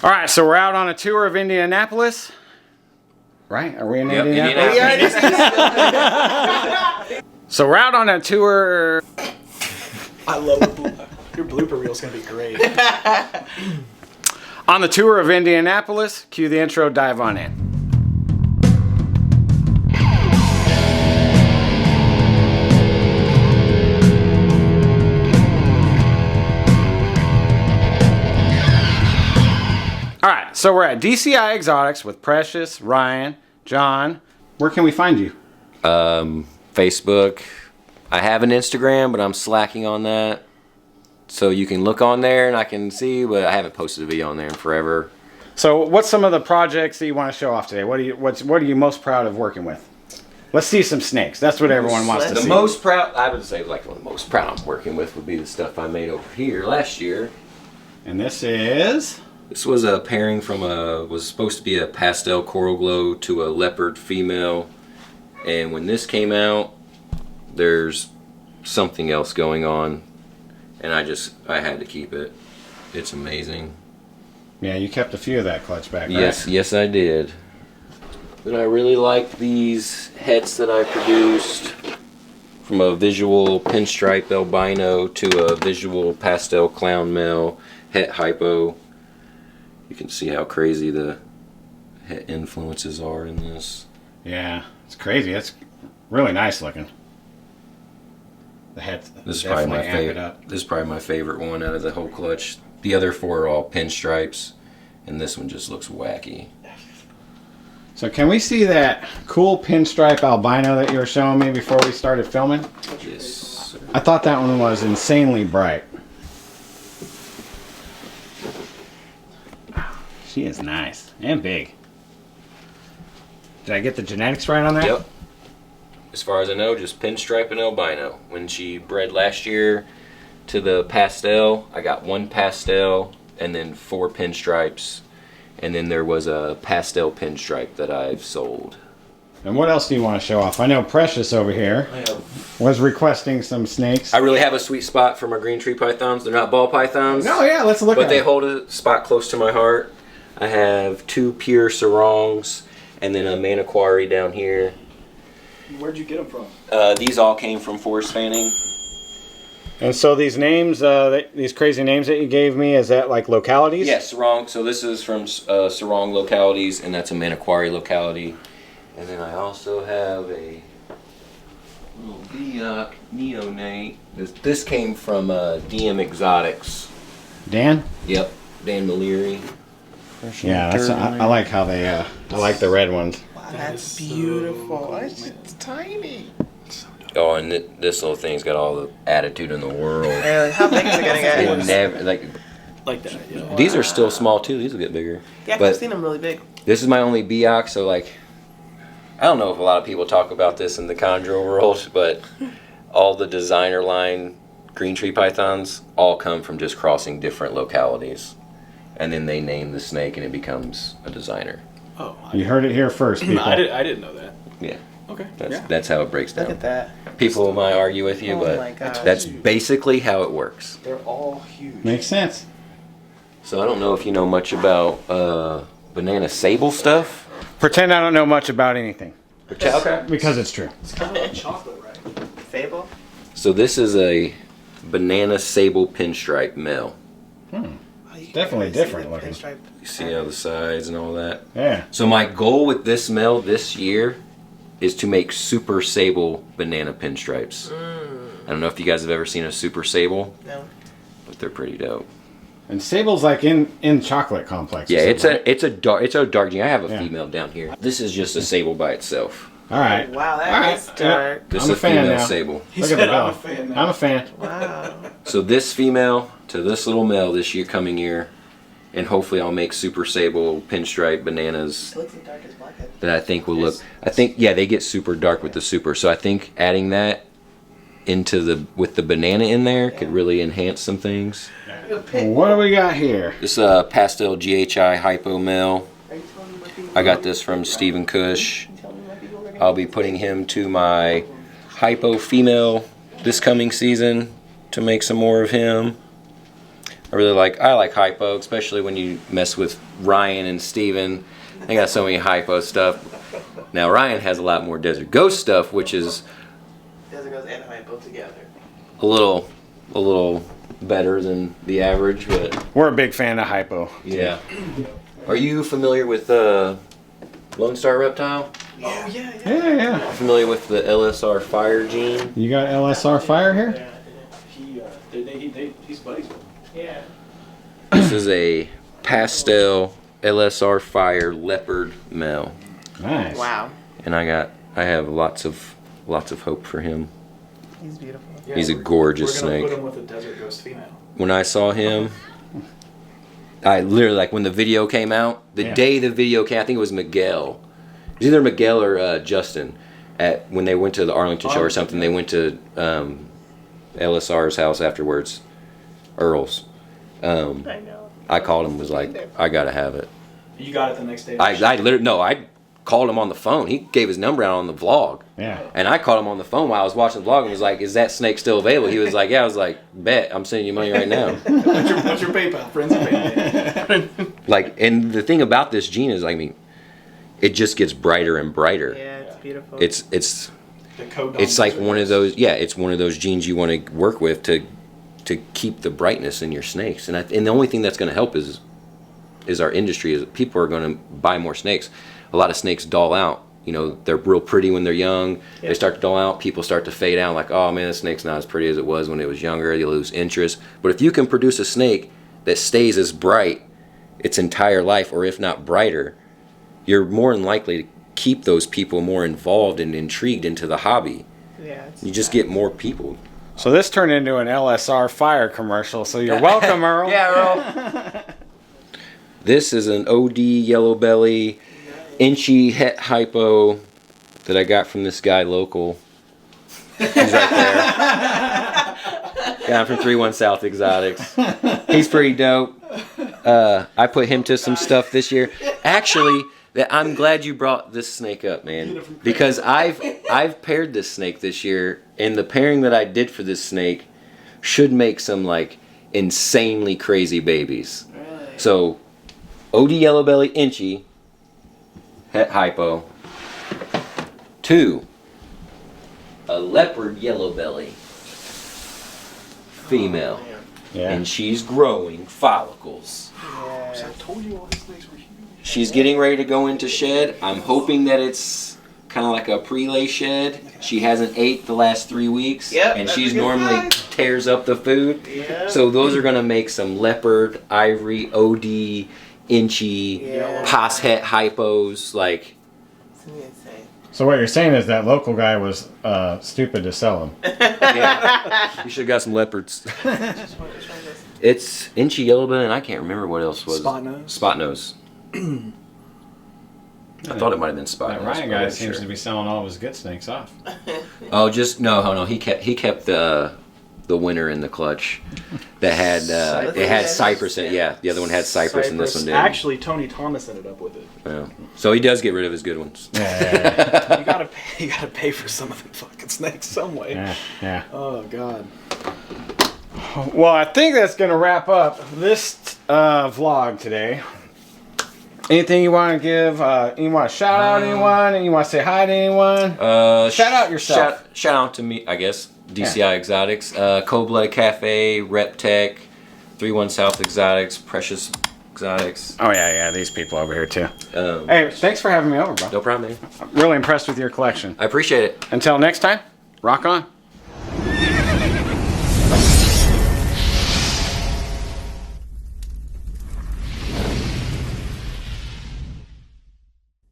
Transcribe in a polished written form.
All right, so we're out on a tour of Indianapolis. Right? Are we in Indianapolis? So we're out on a tour. I love the your blooper reel is going to be great. On the tour of Indianapolis. Cue the intro, dive on in. All right, so we're at DCI Exotics with Precious, Ryan, John. Where can we find you? Facebook. I have an Instagram, but I'm slacking on that. So you can look on there and I can see, but I haven't posted a video on there in forever. So what's some of the projects that you want to show off today? What are you most proud of working with? Let's see some snakes. That's what everyone wants to see. The most proud, I would say, like one of the most proud I'm working with would be the stuff I made over here last year. And this is? This was a pairing from was supposed to be a Pastel Coral Glow to a Leopard female. And when this came out, there's something else going on. And I had to keep it. It's amazing. Yeah, you kept a few of that clutch back, right? Yes I did. But I really like these hets that I produced. From a visual Pinstripe Albino to a visual Pastel Clown Male het hypo. You can see how crazy the het influences are in this. Yeah, it's crazy. It's really nice looking. The het This is probably my favorite. This is probably my favorite one out of the whole clutch. The other four are all pinstripes, and this one just looks wacky. So can we see that cool Pinstripe Albino that you were showing me before we started filming? Yes, sir. I thought that one was insanely bright. She is nice and big. Did I get the genetics right on that? Yep. As far as I know, just Pinstripe and Albino. When she bred last year to the Pastel, I got 1 Pastel and then 4 Pinstripes. And then there was a Pastel Pinstripe that I've sold. And what else do you want to show off? I know Precious over here was requesting some snakes. I really have a sweet spot for my green tree pythons. They're not ball pythons. No, yeah, let's look at them. But they hold a spot close to my heart. I have 2 pure sarongs and then a maniquari down here. Where'd you get them from? These all came from Forest Fanning. And so these names, these crazy names that you gave me, is that like localities? Yes, sarong. So this is from sarong localities, and that's a maniquari locality. And then I also have a little Neonate. This came from DM Exotics. Dan? Yep, Dan Maliri. Yeah, that's, I like how they, I like the red ones. Wow, that's beautiful. Cool, it's tiny. Oh, and this little thing's got all the attitude in the world. Really? How big is it gonna get? It never, like that, yeah. Wow. These are still small too. These will get bigger. Yeah, but I've seen them really big. This is my only Beox, so like, I don't know if a lot of people talk about this in the chondro world, but all the designer line green tree pythons all come from just crossing different localities. And then they name the snake and it becomes a designer. Oh, You heard it here first, people. I didn't know that. Yeah. Okay. That's how it breaks down. Look at that. People might argue with you, Oh but my gosh. that's basically how it works. They're all huge. Makes sense. So I don't know if you know much about banana Sable stuff. Pretend I don't know much about anything. Okay. Because it's true. It's kind of like chocolate, right? Sable? So this is a banana Sable pinstripe male. Oh, you can Definitely really see different the looking. pinstripe. You see how the sides and all that? Yeah. So my goal with this male this year is to make super Sable banana pinstripes. I don't know if you guys have ever seen a super Sable, No. but they're pretty dope. And Sable's like in chocolate complex. Yeah, it's a dark gene. I have a Yeah. female down here. This is just a Sable by itself. All right. Wow, All that right. is dark. This I'm is a fan female now. Sable. Look He at said the I'm bell. a fan now. I'm a fan. Wow. So this female to this little male this year coming year, and hopefully I'll make super Sable pinstripe bananas It looks as dark as blackhead. that I think will look. I think they get super dark with the super. So I think adding that into with the banana in there could really enhance some things. What do we got here? This Pastel GHI hypo male. I got this from Stephen Cush. I'll be putting him to my hypo female this coming season to make some more of him. I like hypo, especially when you mess with Ryan and Steven. They got so many hypo stuff. Now Ryan has a lot more Desert Ghost stuff, which is Desert Ghost and hypo together. a little better than the average, but We're a big fan of hypo. yeah. Are you familiar with Lone Star Reptile? Oh yeah, yeah. Yeah, yeah. Familiar with the LSR Fire gene? You got LSR Fire here? He's buddies with him. Yeah. This is a Pastel LSR Fire Leopard male, Nice. Wow. and I have lots of hope for him. He's beautiful. Yeah, He's a gorgeous we're gonna snake. Put him with a Desert Ghost female. When I saw him, I literally, like, when the video came out, the Yeah. day the video came, I think it was Miguel. It was either Miguel or Justin. When they went to the Arlington show or something, they went to LSR's house afterwards, Earl's. I know. I called him, was like, I gotta have it. You got it the next day. I literally, no, I called him on the phone. He gave his number out on the vlog. Yeah. And I called him on the phone while I was watching the vlog and was like, is that snake still available? He was like, yeah. I was like, bet, I'm sending you money right now. What's your PayPal? Friends and PayPal. Like, and the thing about this gene is, I mean, it just gets brighter and brighter. Yeah, it's beautiful. It's The code it's like Desert one of Ghost. those, yeah, it's one of those genes you want to work with to keep the brightness in your snakes. And the only thing that's going to help is our industry, is people are going to buy more snakes. A lot of snakes dull out. You know, they're real pretty when they're young. Yeah. They start to dull out. People start to fade out. Like, oh man, this snake's not as pretty as it was when it was younger. You lose interest. But if you can produce a snake that stays as bright its entire life, or if not brighter, you're more than likely to keep those people more involved and intrigued into the hobby. yeah. It's You just get more people. So this turned into an LSR Fire commercial, so you're welcome, Earl. Earl. This is an OD yellow belly, inchy het hypo that I got from this guy local. He's right there. Got him from 31 South Exotics. He's pretty dope. I put him to some stuff this year. Actually, I'm glad you brought this snake up, man, because I've paired this snake this year, and the pairing that I did for this snake should make some like insanely crazy babies. really. So, OD yellow belly inchy, het hypo. 2, a leopard yellow belly, female, Oh, man. Yeah. and she's growing follicles. Yeah. I told you all these snakes were huge. She's getting ready to go into shed. I'm hoping that it's kind of like a pre-lay shed. She hasn't ate the last 3 weeks, Yep, and that's she's a good normally sign. tears up the food. Yeah. So those are gonna make some leopard, ivory, OD, inchy, Yeah. pos het hypos. Like, It's insane. So what you're saying is that local guy was stupid to sell them. yeah, you should have got some leopards. Just want to try this. It's inchy yellow belly, and I can't remember what else was. Spot nose. Spot nose. I thought it might have been spot That nose. Ryan but I guy wasn't seems sure. to be selling all of his good snakes off. Oh, just no. He kept the winner in the clutch that had it had cypress in it. Yeah, the other one had cypress, and this one didn't. Actually, Tony Thomas ended up with it. Yeah. So he does get rid of his good ones. Yeah, You gotta pay for some of them fucking snakes some way. yeah, yeah. Oh god. Well, I think that's going to wrap up this vlog today. Anything you want to give? You want to shout out anyone? And you want to say hi to anyone? Shout out yourself. Shout out to me, I guess. DCI Exotics, Cold Blooded Cafe, Rep Tech, 31 South Exotics, Precious Exotics. Oh, yeah, these people over here, too. Um, Hey, thanks for having me over, bro. No problem, man. I'm really impressed with your collection. I appreciate it. Until next time, rock on.